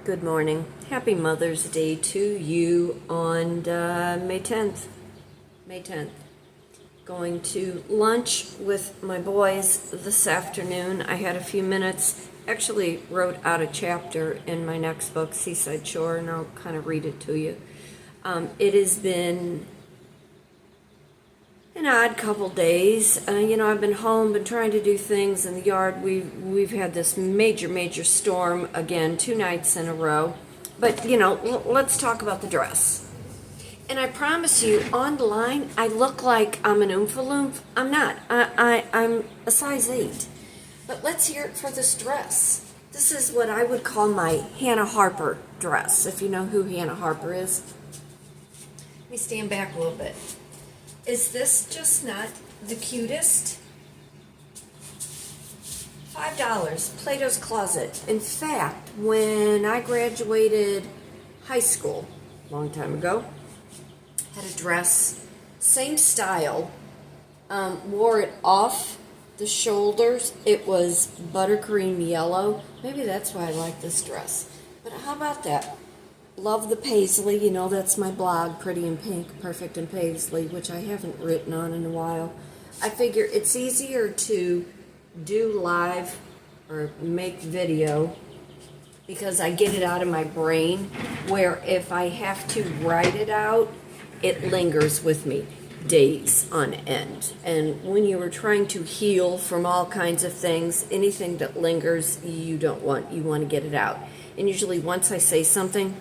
Good morning. Happy Mother's Day to you on May 10th. May 10th. Going to lunch with my boys this afternoon. I had a few minutes. Actually wrote out a chapter in my next book, Seaside Shore, and I'll kind of read it to you. It has been an odd couple days. I've been home, been trying to do things in the yard. We've had this major storm again, 2 nights in a row. But let's talk about the dress. And I promise you, on the line, I look like I'm an Oompa Loompa. I'm not. I'm a size 8. But let's hear it for this dress. This is what I would call my Hannah Harper dress, if you know who Hannah Harper is. Let me stand back a little bit. Is this just not the cutest? $5, Plato's Closet. In fact, when I graduated high school, a long time ago, had a dress, same style, wore it off the shoulders. It was buttercream yellow. Maybe that's why I like this dress. But how about that? Love the paisley, that's my blog, Pretty in Pink, Perfect in Paisley, which I haven't written on in a while. I figure it's easier to do live or make video because I get it out of my brain, where if I have to write it out, it lingers with me days on end. And when you are trying to heal from all kinds of things, anything that lingers, you want to get it out. And usually once I say something,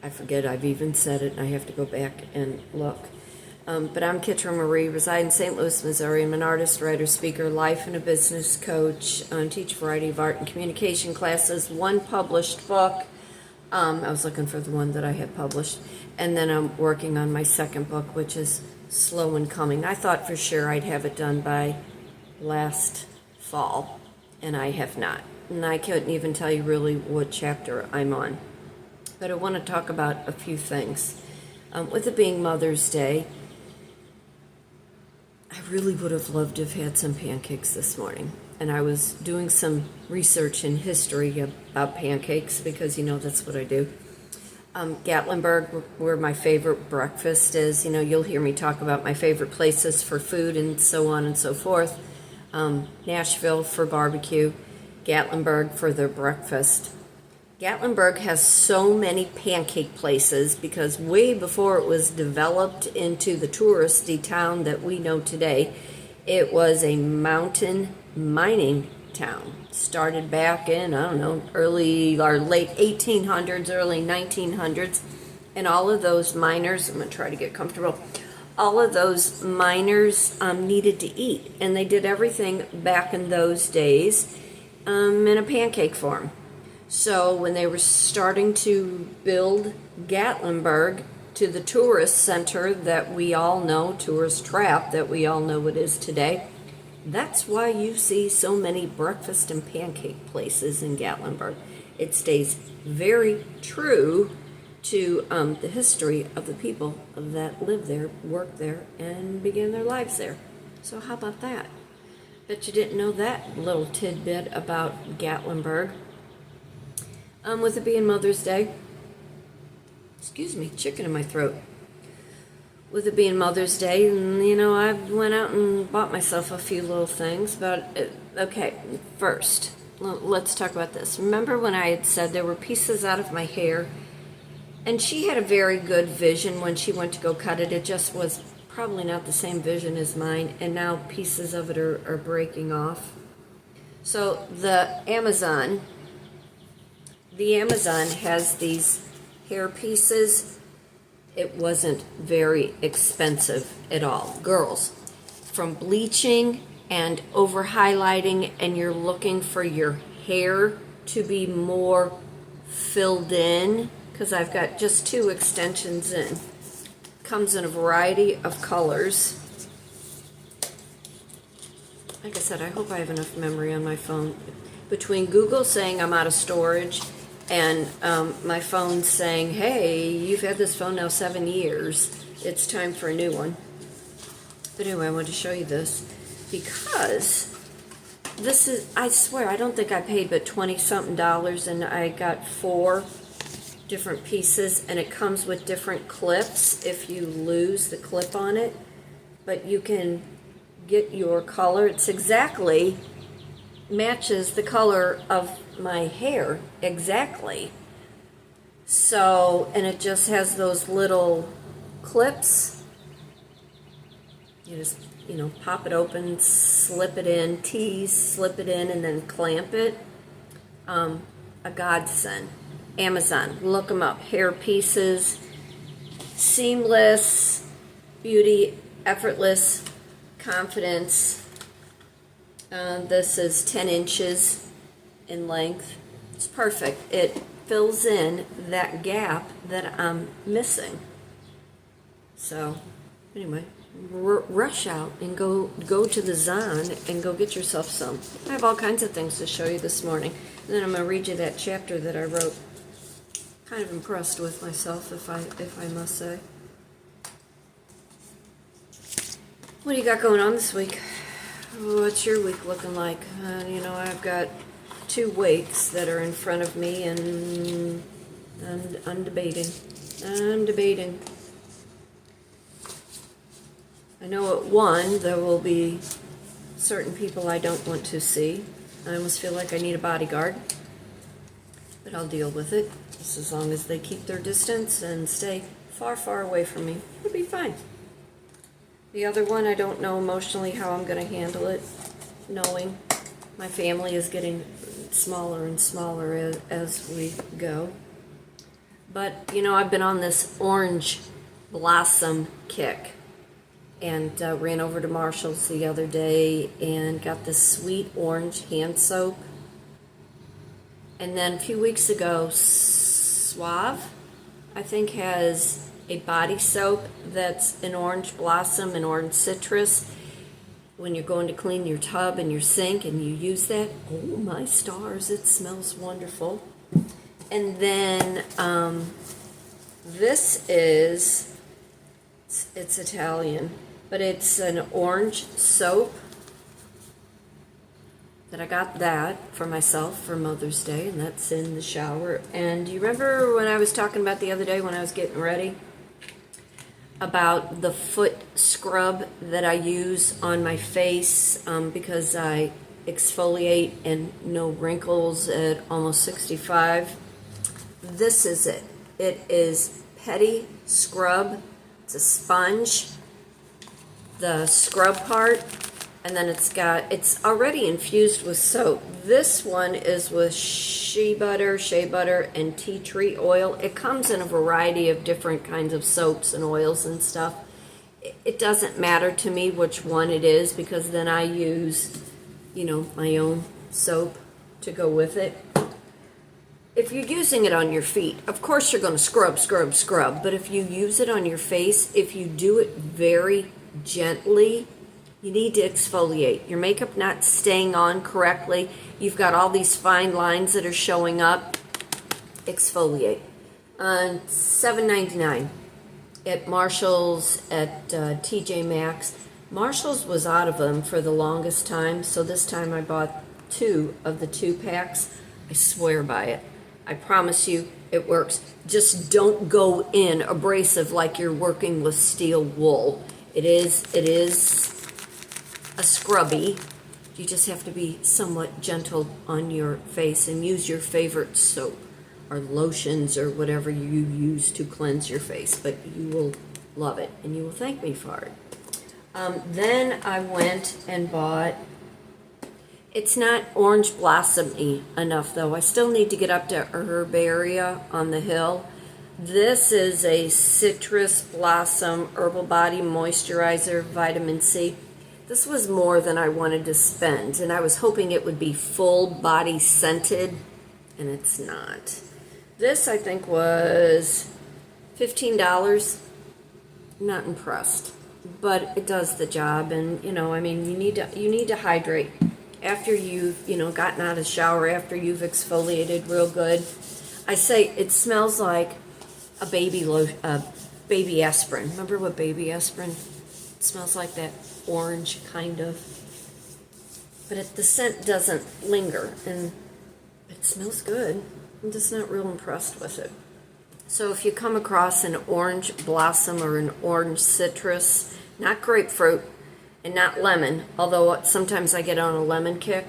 I forget I've even said it, and I have to go back and look. But I'm Kitryn Marie, reside in St. Louis, Missouri. I'm an artist, writer, speaker, life and a business coach. Teach a variety of art and communication classes. One published book. I was looking for the one that I had published. And then I'm working on my second book, which is slow in coming. I thought for sure I'd have it done by last fall, and I have not. And I couldn't even tell you really what chapter I'm on. But I want to talk about a few things. With it being Mother's Day, I really would have loved to have had some pancakes this morning. And I was doing some research in history about pancakes because, that's what I do. Gatlinburg, where my favorite breakfast is. You'll hear me talk about my favorite places for food and so on and so forth. Nashville for barbecue, Gatlinburg for their breakfast. Gatlinburg has so many pancake places because way before it was developed into the touristy town that we know today, it was a mountain mining town. Started back in, early or late 1800s, early 1900s. And all of those miners, I'm going to try to get comfortable, all of those miners needed to eat. And they did everything back in those days in a pancake form. So when they were starting to build Gatlinburg to the tourist center that we all know, tourist trap that we all know it is today, that's why you see so many breakfast and pancake places in Gatlinburg. It stays very true to the history of the people that lived there, worked there, and began their lives there. So how about that? Bet you didn't know that little tidbit about Gatlinburg. With it being Mother's Day, excuse me, chicken in my throat. With it being Mother's Day, I went out and bought myself a few little things, but okay, first, let's talk about this. Remember when I had said there were pieces out of my hair, and she had a very good vision when she went to go cut it. It just was probably not the same vision as mine, and now pieces of it are breaking off. So the Amazon has these hair pieces. It wasn't very expensive at all. Girls, from bleaching and over highlighting, and you're looking for your hair to be more filled in, because I've got just 2 extensions in. Comes in a variety of colors. Like I said, I hope I have enough memory on my phone. Between Google saying I'm out of storage and my phone saying, hey, you've had this phone now 7 years, it's time for a new one. But anyway, I wanted to show you this because this is, I swear, I don't think I paid but $20-something, and I got 4 different pieces, and it comes with different clips if you lose the clip on it. But you can get your color. It's exactly matches the color of my hair exactly. So, and it just has those little clips. You just, pop it open, slip it in, tease, slip it in, and then clamp it. A godsend. Amazon, look them up. Hair pieces, seamless, beauty, effortless, confidence. This is 10 inches in length. It's perfect. It fills in that gap that I'm missing. So, anyway, rush out and go to the Zon and go get yourself some. I have all kinds of things to show you this morning. And then I'm going to read you that chapter that I wrote. Kind of impressed with myself, if I must say. What do you got going on this week? What's your week looking like? I've got 2 wakes that are in front of me, and I'm debating. I know at one there will be certain people I don't want to see. I almost feel like I need a bodyguard, but I'll deal with it. Just as long as they keep their distance and stay far, far away from me, it'll be fine. The other one, I don't know emotionally how I'm going to handle it, knowing my family is getting smaller and smaller as we go. But, I've been on this orange blossom kick, and ran over to Marshall's the other day and got this sweet orange hand soap. And then a few weeks ago, Suave, I think, has a body soap that's an orange blossom and orange citrus. When you're going to clean your tub and your sink and you use that, oh my stars, it smells wonderful. And then this is, it's Italian, but it's an orange soap that I got that for myself for Mother's Day, and that's in the shower. And do you remember when I was talking about the other day when I was getting ready about the foot scrub that I use on my face because I exfoliate and no wrinkles at almost 65? This is it. It is Petty Scrub. It's a sponge, the scrub part, and then it's already infused with soap. This one is with shea butter, and tea tree oil. It comes in a variety of different kinds of soaps and oils and stuff. It doesn't matter to me which one it is, because then I use, my own soap to go with it. If you're using it on your feet, of course you're going to scrub, but if you use it on your face, if you do it very gently, you need to exfoliate. Your makeup not staying on correctly, you've got all these fine lines that are showing up, exfoliate. $7.99 at Marshall's, at TJ Maxx. Marshall's was out of them for the longest time, so this time I bought 2 of the 2 packs. I swear by it. I promise you it works. Just don't go in abrasive like you're working with steel wool. It is a scrubby. You just have to be somewhat gentle on your face and use your favorite soap or lotions or whatever you use to cleanse your face, but you will love it and you will thank me for it. Then I went and bought, it's not orange blossom-y enough though. I still need to get up to Herbaria on the hill. This is a citrus blossom herbal body moisturizer, vitamin C. This was more than I wanted to spend, and I was hoping it would be full body scented, and it's not. This, I think, was $15. Not impressed, but it does the job. And you need to hydrate after you've gotten out of the shower, after you've exfoliated real good. I say it smells like a baby aspirin. Remember what baby aspirin smells like? That orange kind of, but the scent doesn't linger, and it smells good. I'm just not real impressed with it. So if you come across an orange blossom or an orange citrus, not grapefruit and not lemon, although sometimes I get on a lemon kick,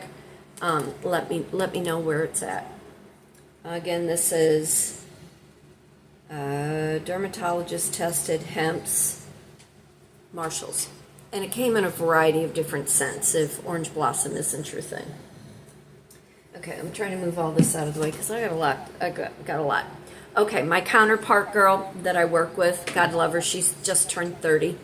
let me know where it's at. Again, this is dermatologist tested hemps Marshalls, and it came in a variety of different scents if orange blossom isn't your thing. Okay, I'm trying to move all this out of the way because I got a lot. Got a lot. Okay, my counterpart girl that I work with, God love her, she's just turned 30.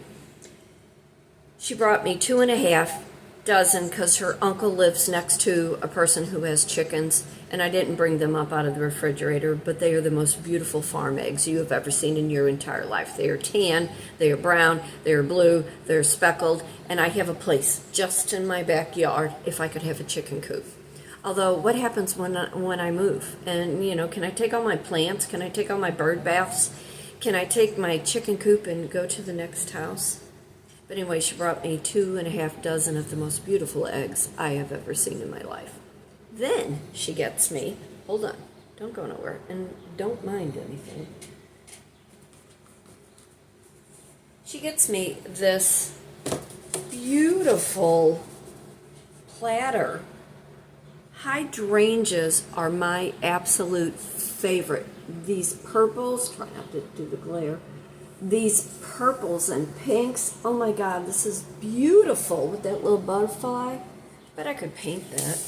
She brought me 2.5 dozen because her uncle lives next to a person who has chickens, and I didn't bring them up out of the refrigerator, but they are the most beautiful farm eggs you have ever seen in your entire life. They are tan, they are brown, they are blue, they're speckled, and I have a place just in my backyard if I could have a chicken coop. Although, what happens when I move? And, you know, can I take all my plants? Can I take all my bird baths? Can I take my chicken coop and go to the next house? But anyway, she brought me 2.5 dozen of the most beautiful eggs I have ever seen in my life. Then she gets me, hold on, don't go nowhere, and don't mind anything. She gets me this beautiful platter. Hydrangeas are my absolute favorite. These purples, try not to do the glare. These purples and pinks, oh my God, this is beautiful with that little butterfly. Bet I could paint that.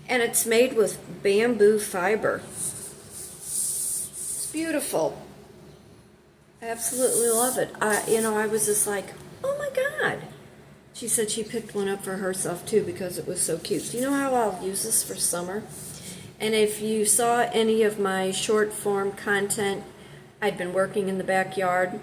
And it's made with bamboo fiber. It's beautiful. I absolutely love it. I was just like, oh my God. She said she picked one up for herself too because it was so cute. Do you know how I'll use this for summer? And if you saw any of my short form content, I'd been working in the backyard.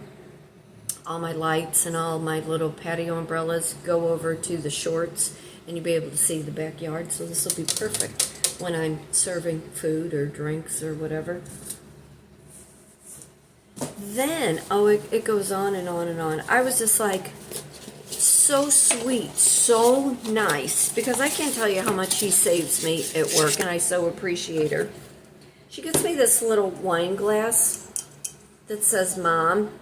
All my lights and all my little patio umbrellas go over to the shorts, and you'll be able to see the backyard. So this will be perfect when I'm serving food or drinks or whatever. Then, it goes on and on and on. I was just like, so sweet, so nice, because I can't tell you how much she saves me at work, and I so appreciate her. She gets me this little wine glass that says Mom.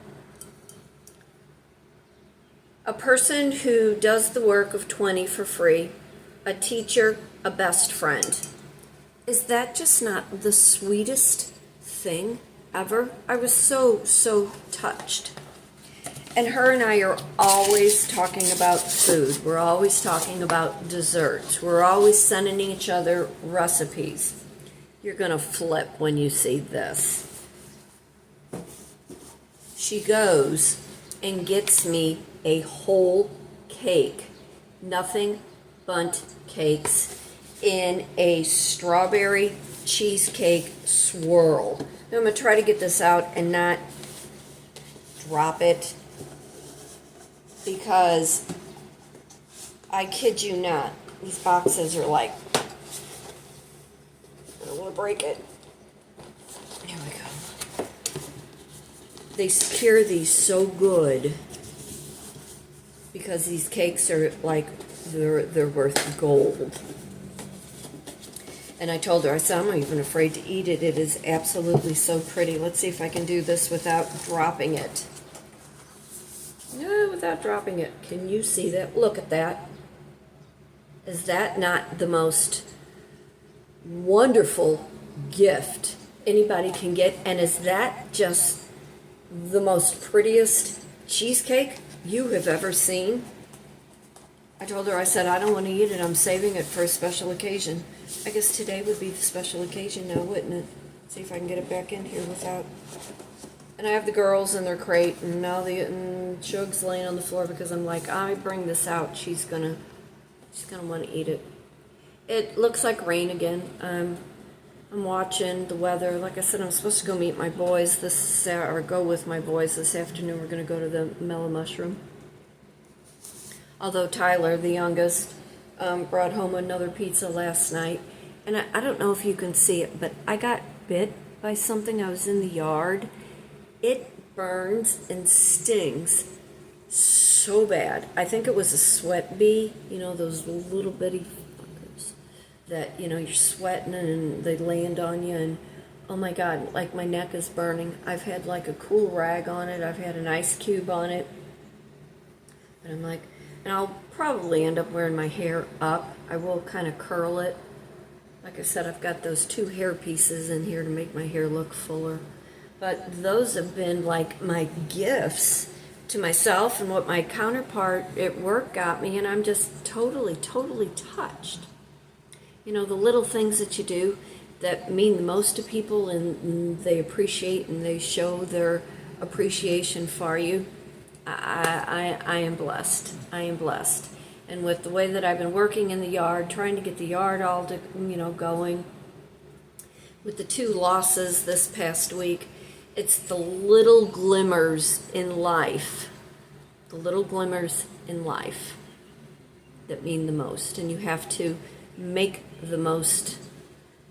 A person who does the work of 20 for free, a teacher, a best friend. Is that just not the sweetest thing ever? I was so touched. And her and I are always talking about food. We're always talking about desserts. We're always sending each other recipes. You're going to flip when you see this. She goes and gets me a whole cake, nothing but cakes, in a strawberry cheesecake swirl. Now I'm going to try to get this out and not drop it, because I kid you not, these boxes are like, I don't want to break it. Here we go. They secure these so good because these cakes are like, they're worth gold. And I told her, I said, I'm not even afraid to eat it. It is absolutely so pretty. Let's see if I can do this without dropping it. No, without dropping it. Can you see that? Look at that. Is that not the most wonderful gift anybody can get? And is that just the most prettiest cheesecake you have ever seen? I told her, I said, I don't want to eat it. I'm saving it for a special occasion. I guess today would be the special occasion now, wouldn't it? See if I can get it back in here without... And I have the girls in their crate, and now Shug's laying on the floor because I'm like, I bring this out, she's gonna want to eat it. It looks like rain again. I'm watching the weather. Like I said, I'm supposed to go meet my boys go with my boys this afternoon. We're gonna go to the Mellow Mushroom. Although Tyler, the youngest, brought home another pizza last night, and I don't know if you can see it, but I got bit by something. I was in the yard. It burns and stings so bad. I think it was a sweat bee, you know, those little bitty fuckers that, you know, you're sweating and they land on you. And oh my God, like my neck is burning. I've had like a cool rag on it. I've had an ice cube on it. And I'm like, and I'll probably end up wearing my hair up. I will kind of curl it. Like I said, I've got those 2 hair pieces in here to make my hair look fuller. But those have been like my gifts to myself and what my counterpart at work got me, and I'm just totally, totally touched. You know, the little things that you do that mean the most to people, and they appreciate and they show their appreciation for you. I am blessed. I am blessed. And with the way that I've been working in the yard, trying to get the yard all to, going, with the 2 losses this past week, it's the little glimmers in life, that mean the most. And you have to make the most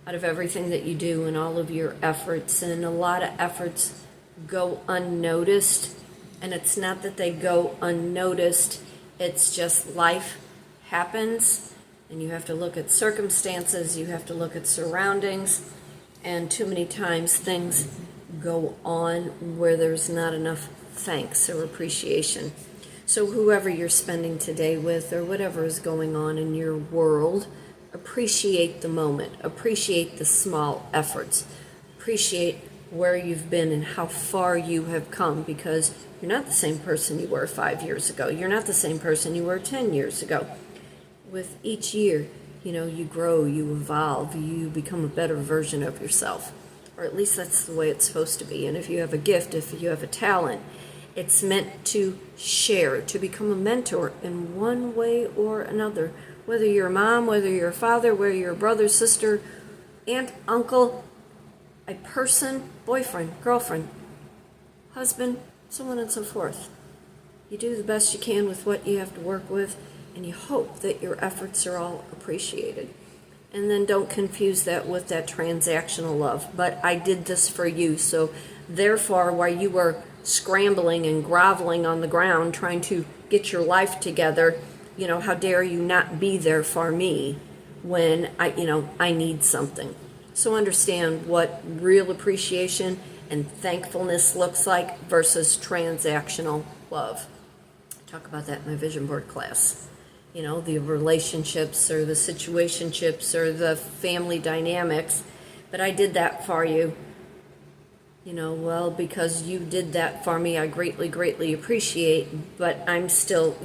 out of everything that you do and all of your efforts. And a lot of efforts go unnoticed. And it's not that they go unnoticed, it's just life happens. And you have to look at circumstances, you have to look at surroundings. And too many times things go on where there's not enough thanks or appreciation. So whoever you're spending today with, or whatever is going on in your world, appreciate the moment, appreciate the small efforts, appreciate where you've been and how far you have come, because you're not the same person you were 5 years ago. You're not the same person you were 10 years ago. With each year, you grow, you evolve, you become a better version of yourself. Or at least that's the way it's supposed to be. And if you have a gift, if you have a talent, it's meant to share, to become a mentor in one way or another. Whether you're a mom, whether you're a father, whether you're a brother, sister, aunt, uncle, a person, boyfriend, girlfriend, husband, so on and so forth. You do the best you can with what you have to work with, and you hope that your efforts are all appreciated. And then don't confuse that with that transactional love. But I did this for you, so therefore, while you were scrambling and groveling on the ground trying to get your life together, how dare you not be there for me when I need something. So understand what real appreciation and thankfulness looks like versus transactional love. I talk about that in my vision board class. The relationships or the situationships or the family dynamics. But I did that for you. Because you did that for me, I greatly, greatly appreciate, but I'm still,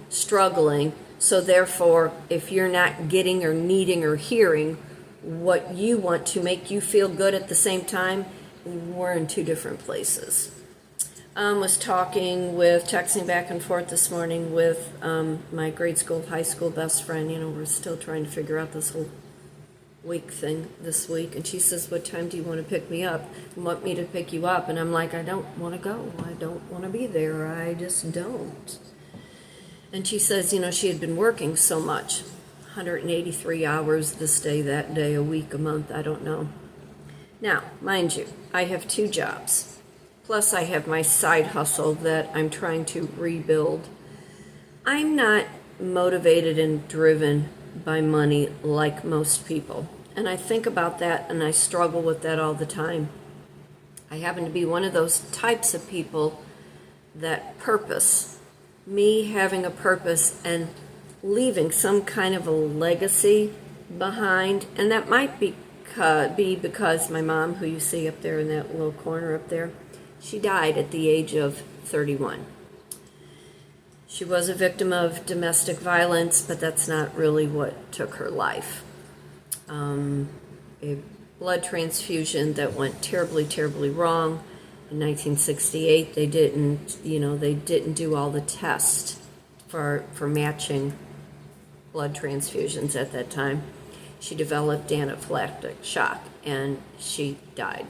struggling. So therefore, if you're not getting or needing or hearing what you want to make you feel good at the same time, we're in 2 different places. Was texting back and forth this morning with my grade school, high school best friend. We're still trying to figure out this whole week thing this week. And she says, what time do you want to pick me up? You want me to pick you up? And I'm like, I don't want to go. I don't want to be there. I just don't. And she says, she had been working so much, 183 hours this day, that day, a week, a month, I don't know. Now, mind you, I have 2 jobs. Plus, I have my side hustle that I'm trying to rebuild. I'm not motivated and driven by money like most people. And I think about that and I struggle with that all the time. I happen to be one of those types of people that purpose, me having a purpose and leaving some kind of a legacy behind. And that might be because my mom, who you see up there in that little corner up there, she died at the age of 31. She was a victim of domestic violence, but that's not really what took her life. A blood transfusion that went terribly, terribly wrong. In 1968, they didn't do all the tests for matching blood transfusions at that time. She developed anaphylactic shock, and she died.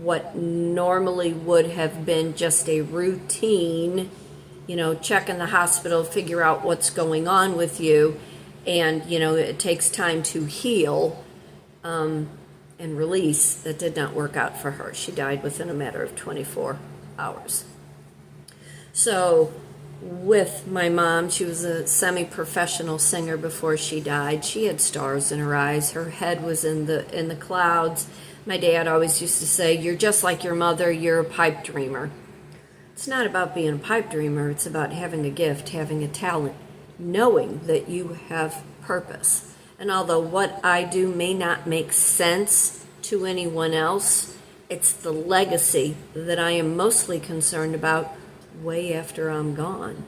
What normally would have been just a routine, check in the hospital, figure out what's going on with you, and, it takes time to heal and release. That did not work out for her. She died within a matter of 24 hours. So with my mom. She was a semi-professional singer before she died. She had stars in her eyes. Her head was in the clouds. My dad always used to say, "You're just like your mother, you're a pipe dreamer." It's not about being a pipe dreamer, it's about having a gift, having a talent, knowing that you have purpose. And although what I do may not make sense to anyone else, it's the legacy that I am mostly concerned about way after I'm gone.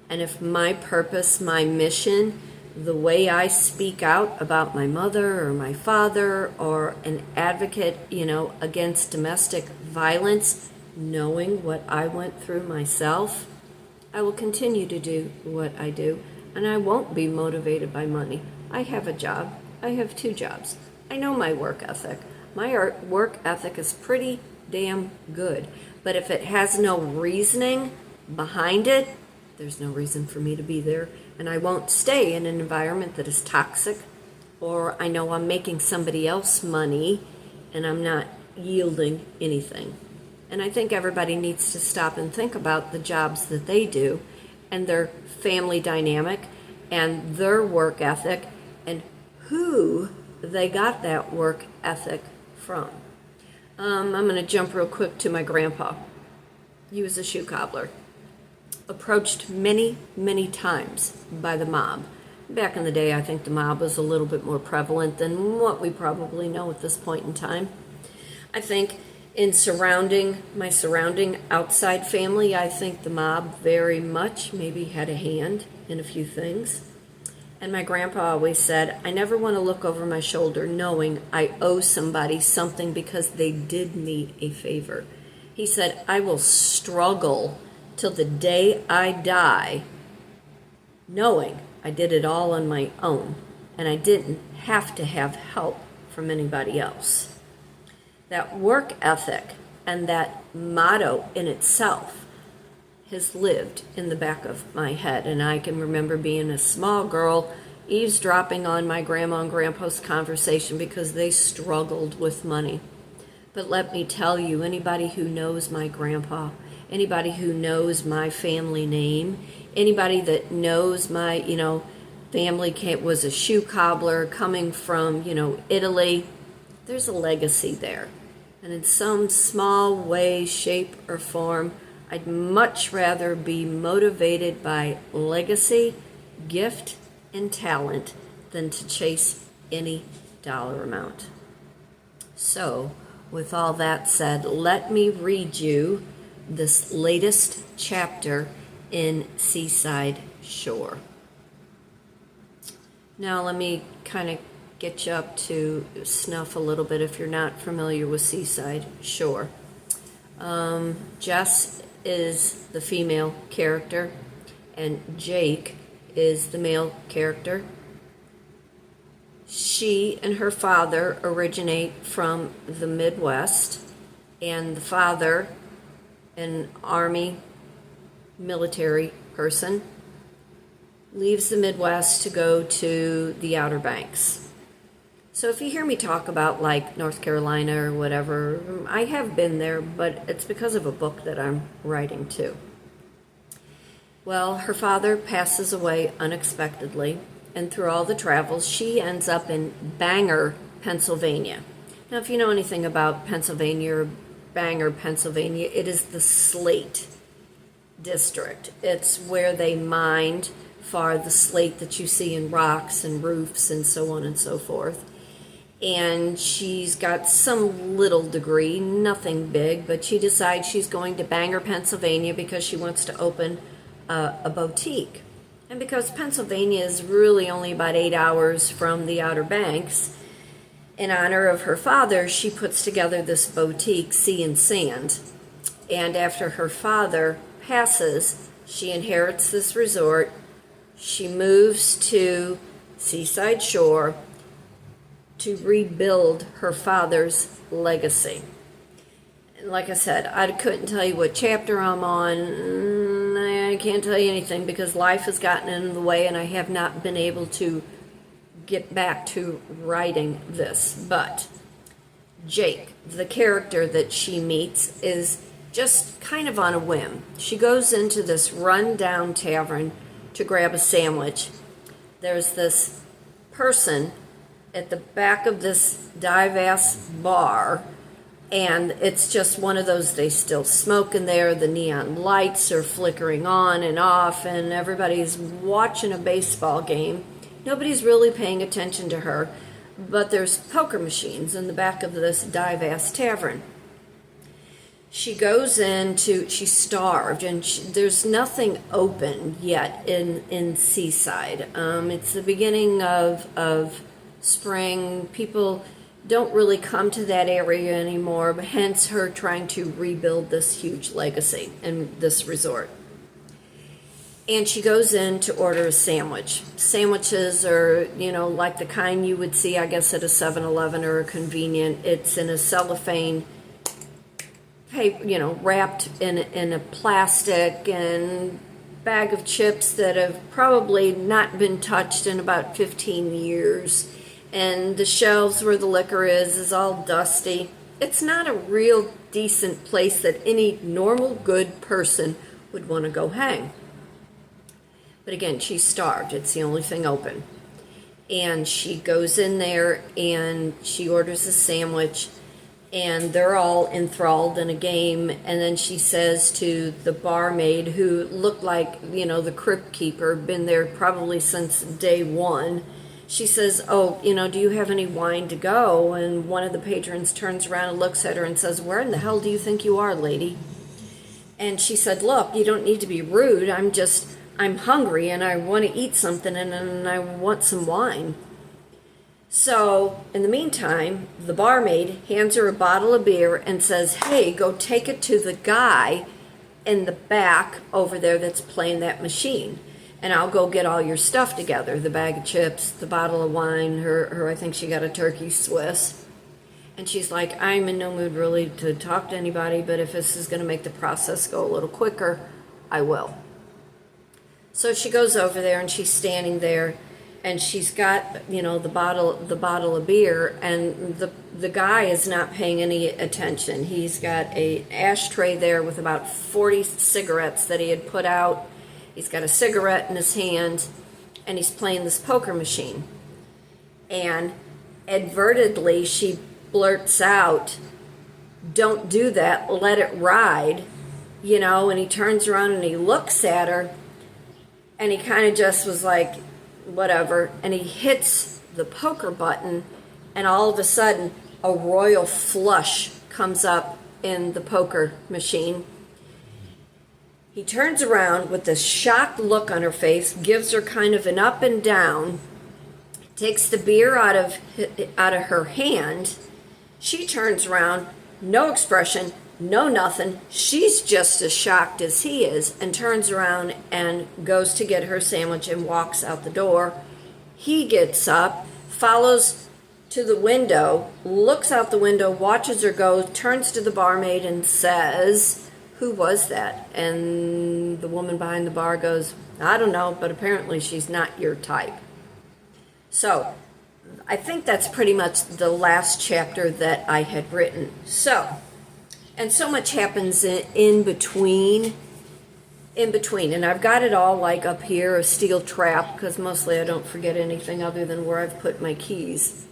And if my purpose, my mission, the way I speak out about my mother or my father or an advocate, against domestic violence, knowing what I went through myself, I will continue to do what I do, and I won't be motivated by money. I have a job. I have 2 jobs. I know my work ethic. My work ethic is pretty damn good, but if it has no reasoning behind it, there's no reason for me to be there, and I won't stay in an environment that is toxic, or I know I'm making somebody else money and I'm not yielding anything. And I think everybody needs to stop and think about the jobs that they do and their family dynamic and their work ethic and who they got that work ethic from. I'm going to jump real quick to my grandpa. He was a shoe cobbler. Approached many, many times by the mob. Back in the day, I think the mob was a little bit more prevalent than what we probably know at this point in time. I think in my surrounding outside family, I think the mob very much maybe had a hand in a few things. And my grandpa always said, I never want to look over my shoulder knowing I owe somebody something because they did me a favor. He said, I will struggle till the day I die knowing I did it all on my own and I didn't have to have help from anybody else. That work ethic and that motto in itself has lived in the back of my head. And I can remember being a small girl eavesdropping on my grandma and grandpa's conversation because they struggled with money. But let me tell you, anybody who knows my grandpa, anybody who knows my family name, anybody that knows my, family was a shoe cobbler coming from, Italy, there's a legacy there. And in some small way, shape, or form, I'd much rather be motivated by legacy, gift, and talent than to chase any dollar amount. So, with all that said, let me read you this latest chapter in Seaside Shore. Now, let me kind of get you up to snuff a little bit if you're not familiar with Seaside Shore. Jess is the female character and Jake is the male character. She and her father originate from the Midwest, and the father, an Army military person, leaves the Midwest to go to the Outer Banks. So if you hear me talk about like North Carolina or whatever, I have been there, but it's because of a book that I'm writing too. Well, her father passes away unexpectedly, and through all the travels, she ends up in Bangor, Pennsylvania. Now, if you know anything about Pennsylvania or Bangor, Pennsylvania, it is the slate district. It's where they mined for the slate that you see in rocks and roofs and so on and so forth. And she's got some little degree, nothing big, but she decides she's going to Bangor, Pennsylvania because she wants to open a boutique. And because Pennsylvania is really only about 8 hours from the Outer Banks, in honor of her father, she puts together this boutique, Sea and Sand. And after her father passes, she inherits this resort. She moves to Seaside Shore to rebuild her father's legacy. And like I said, I couldn't tell you what chapter I'm on. I can't tell you anything because life has gotten in the way and I have not been able to get back to writing this. But Jake, the character that she meets, is just kind of on a whim. She goes into this run-down tavern to grab a sandwich. There's this person at the back of this dive-ass bar, and it's just one of those, they still smoke in there, the neon lights are flickering on and off, and everybody's watching a baseball game. Nobody's really paying attention to her, but there's poker machines in the back of this dive-ass tavern. She goes she's starved, and there's nothing open yet in Seaside. It's the beginning of spring. People don't really come to that area anymore, but hence her trying to rebuild this huge legacy in this resort. And she goes in to order a sandwich. Sandwiches are, like the kind you would see, I guess, at a 7-Eleven or a convenient. It's in a cellophane paper, wrapped in a plastic and bag of chips that have probably not been touched in about 15 years. And the shelves where the liquor is all dusty. It's not a real decent place that any normal good person would want to go hang. But again, she's starved. It's the only thing open. And she goes in there and she orders a sandwich, and they're all enthralled in a game. And then she says to the barmaid, who looked like, the crypt keeper, been there probably since day one, she says, "Oh, do you have any wine to go?" And one of the patrons turns around and looks at her and says, "Where in the hell do you think you are, lady?" And she said, "Look, you don't need to be rude. I'm hungry and I want to eat something and I want some wine." So, in the meantime, the barmaid hands her a bottle of beer and says, "Hey, go take it to the guy in the back over there that's playing that machine. And I'll go get all your stuff together, the bag of chips, the bottle of wine, I think she got a turkey Swiss." And she's like, "I'm in no mood really to talk to anybody, but if this is going to make the process go a little quicker, I will." So she goes over there and she's standing there, and she's got, the bottle of beer, and the guy is not paying any attention. He's got an ashtray there with about 40 cigarettes that he had put out. He's got a cigarette in his hand, and he's playing this poker machine. And advertently, she blurts out, "Don't do that, let it ride," and he turns around and he looks at her, and he kind of just was like, whatever, and he hits the poker button, and all of a sudden, a royal flush comes up in the poker machine. He turns around with this shocked look on her face, gives her kind of an up and down, takes the beer out of her hand. She turns around, no expression, no nothing. She's just as shocked as he is, and turns around and goes to get her sandwich and walks out the door. He gets up, follows to the window, looks out the window, watches her go, turns to the barmaid and says, "Who was that?" And the woman behind the bar goes, "I don't know, but apparently she's not your type." So I think that's pretty much the last chapter that I had written. And so much happens in between, and I've got it all like up here, a steel trap, because mostly I don't forget anything other than where I've put my keys.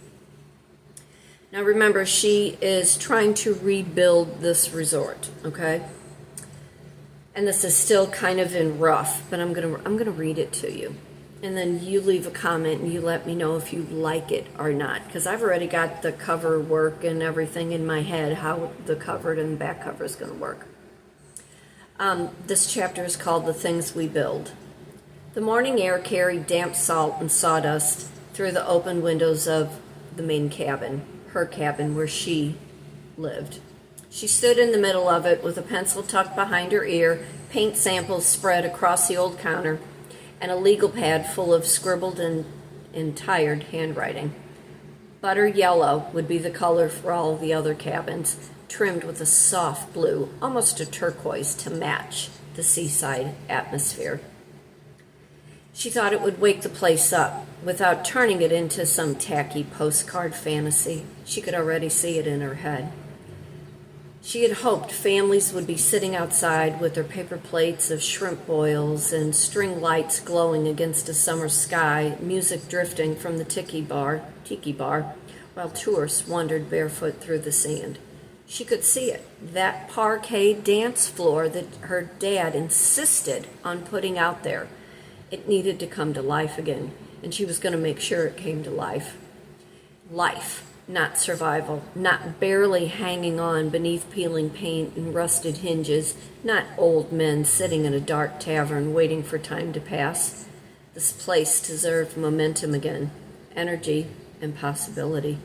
Now remember, she is trying to rebuild this resort, okay? And this is still kind of in rough, but I'm gonna read it to you. And then you leave a comment and you let me know if you like it or not, because I've already got the cover work and everything in my head, how the cover and back cover is going to work. This chapter is called "The Things We Build." The morning air carried damp salt and sawdust through the open windows of the main cabin, her cabin where she lived. She stood in the middle of it with a pencil tucked behind her ear, paint samples spread across the old counter, and a legal pad full of scribbled and tired handwriting. Butter yellow would be the color for all the other cabins, trimmed with a soft blue, almost a turquoise, to match the seaside atmosphere. She thought it would wake the place up without turning it into some tacky postcard fantasy. She could already see it in her head. She had hoped families would be sitting outside with their paper plates of shrimp boils and string lights glowing against a summer sky, music drifting from the tiki bar, while tourists wandered barefoot through the sand. She could see it, that parquet dance floor that her dad insisted on putting out there. It needed to come to life again, and she was going to make sure it came to life. Life. Not survival, not barely hanging on beneath peeling paint and rusted hinges, not old men sitting in a dark tavern waiting for time to pass. This place deserved momentum again, energy and possibility.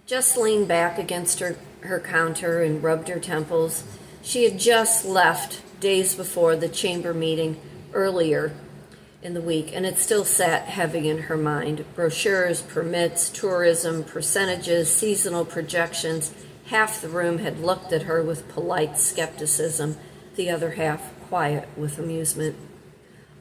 Jess leaned back against her counter and rubbed her temples. She had just left days before the chamber meeting earlier in the week, and it still sat heavy in her mind. Brochures, permits, tourism, percentages, seasonal projections. Half the room had looked at her with polite skepticism, the other half quiet with amusement.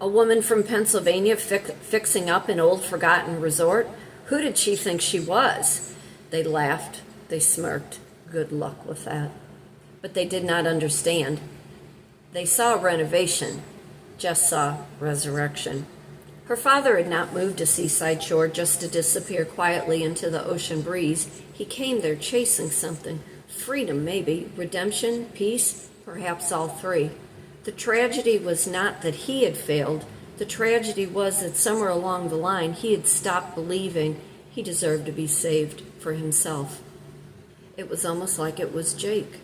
A woman from Pennsylvania fixing up an old forgotten resort? Who did she think she was? They laughed. They smirked. Good luck with that. But they did not understand. They saw renovation. Jess saw resurrection. Her father had not moved to Seaside Shore just to disappear quietly into the ocean breeze. He came there chasing something. Freedom, maybe. Redemption, peace, perhaps all three. The tragedy was not that he had failed. The tragedy was that somewhere along the line he had stopped believing he deserved to be saved for himself. It was almost like it was Jake.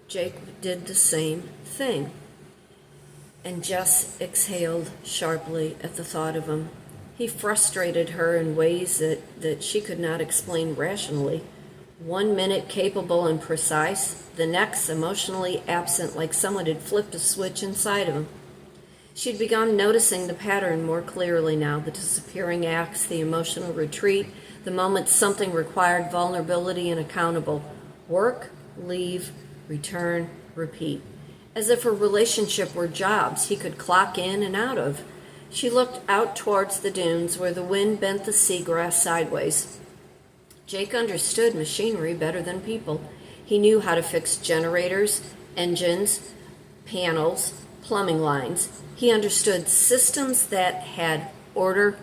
Jake did the same thing. And Jess exhaled sharply at the thought of him. He frustrated her in ways that she could not explain rationally. 1 minute capable and precise, the next emotionally absent, like someone had flipped a switch inside of him. She'd begun noticing the pattern more clearly now, the disappearing acts, the emotional retreat, the moments something required vulnerability and accountable. Work, leave, return, repeat. As if a relationship were jobs he could clock in and out of. She looked out towards the dunes where the wind bent the seagrass sideways. Jake understood machinery better than people. He knew how to fix generators, engines, panels, plumbing lines. He understood systems that had order,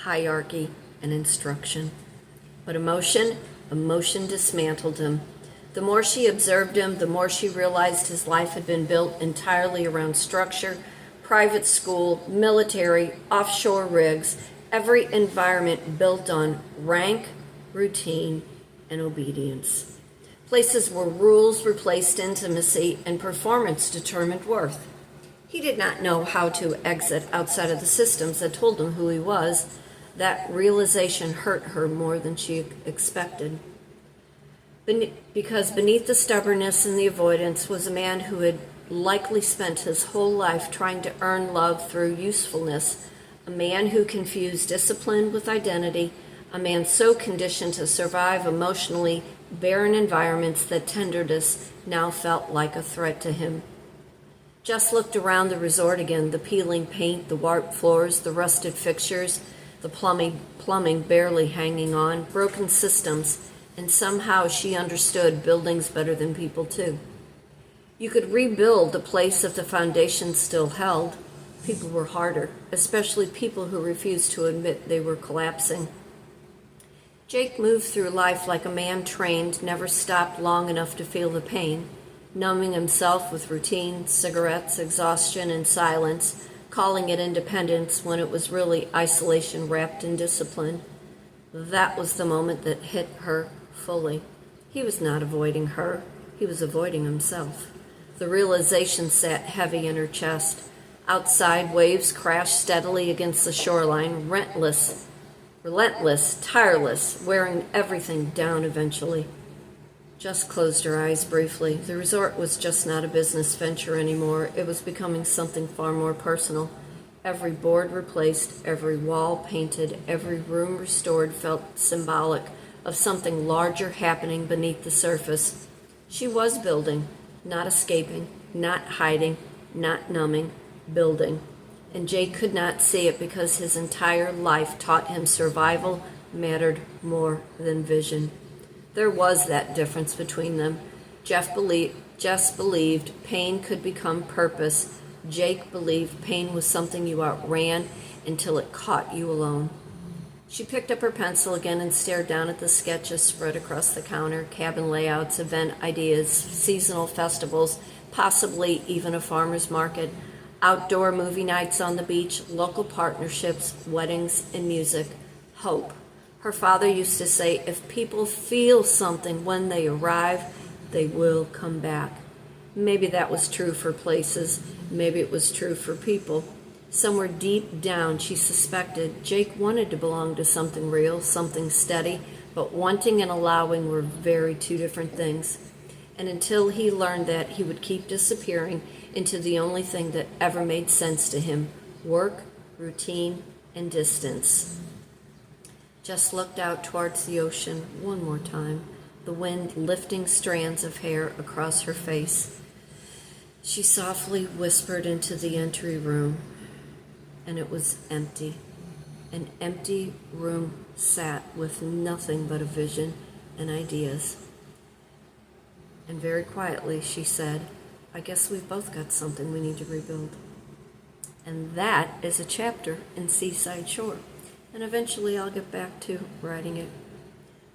hierarchy, and instruction. But emotion dismantled him. The more she observed him, the more she realized his life had been built entirely around structure, private school, military, offshore rigs, every environment built on rank, routine, and obedience. Places where rules replaced intimacy and performance determined worth. He did not know how to exit outside of the systems that told him who he was. That realization hurt her more than she expected. Because beneath the stubbornness and the avoidance was a man who had likely spent his whole life trying to earn love through usefulness, a man who confused discipline with identity, a man so conditioned to survive emotionally barren environments that tenderness now felt like a threat to him. Jess looked around the resort again, the peeling paint, the warped floors, the rusted fixtures, the plumbing barely hanging on, broken systems, and somehow she understood buildings better than people too. You could rebuild a place if the foundation still held. People were harder, especially people who refused to admit they were collapsing. Jake moved through life like a man trained, never stopped long enough to feel the pain, numbing himself with routine, cigarettes, exhaustion, and silence, calling it independence when it was really isolation wrapped in discipline. That was the moment that hit her fully. He was not avoiding her. He was avoiding himself. The realization sat heavy in her chest. Outside, waves crashed steadily against the shoreline, relentless, tireless, wearing everything down eventually. Jess closed her eyes briefly. The resort was just not a business venture anymore. It was becoming something far more personal. Every board replaced, every wall painted, every room restored felt symbolic of something larger happening beneath the surface. She was building, not escaping, not hiding, not numbing, building. And Jake could not see it because his entire life taught him survival mattered more than vision. There was that difference between them. Jess believed pain could become purpose. Jake believed pain was something you outran until it caught you alone. She picked up her pencil again and stared down at the sketches spread across the counter, cabin layouts, event ideas, seasonal festivals, possibly even a farmer's market, outdoor movie nights on the beach, local partnerships, weddings, and music. Hope. Her father used to say, if people feel something when they arrive, they will come back. Maybe that was true for places. Maybe it was true for people. Somewhere deep down, she suspected Jake wanted to belong to something real, something steady, but wanting and allowing were very two different things. And until he learned that, he would keep disappearing into the only thing that ever made sense to him: work, routine, and distance. Jess looked out towards the ocean one more time, the wind lifting strands of hair across her face. She softly whispered into the entry room, and it was empty. An empty room sat with nothing but a vision and ideas. And very quietly she said, I guess we've both got something we need to rebuild. And that is a chapter in Seaside Shore. And eventually I'll get back to writing it.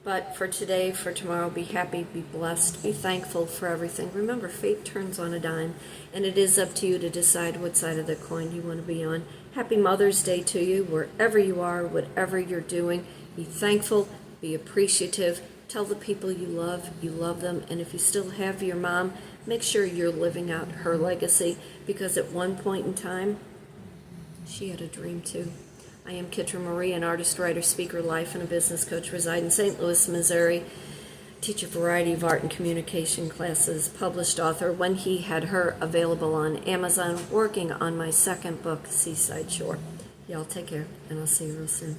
But for today, for tomorrow, be happy, be blessed, be thankful for everything. Remember, fate turns on a dime, and it is up to you to decide what side of the coin you want to be on. Happy Mother's Day to you, wherever you are, whatever you're doing. Be thankful, be appreciative. Tell the people you love them. And if you still have your mom, make sure you're living out her legacy, because at one point in time, she had a dream too. I am Kitryn Marie, an artist, writer, speaker, life, and a business coach. Reside in St. Louis, Missouri. Teach a variety of art and communication classes. Published author, When He Had Her, available on Amazon. Working on my second book, Seaside Shore. Y'all take care, and I'll see you real soon.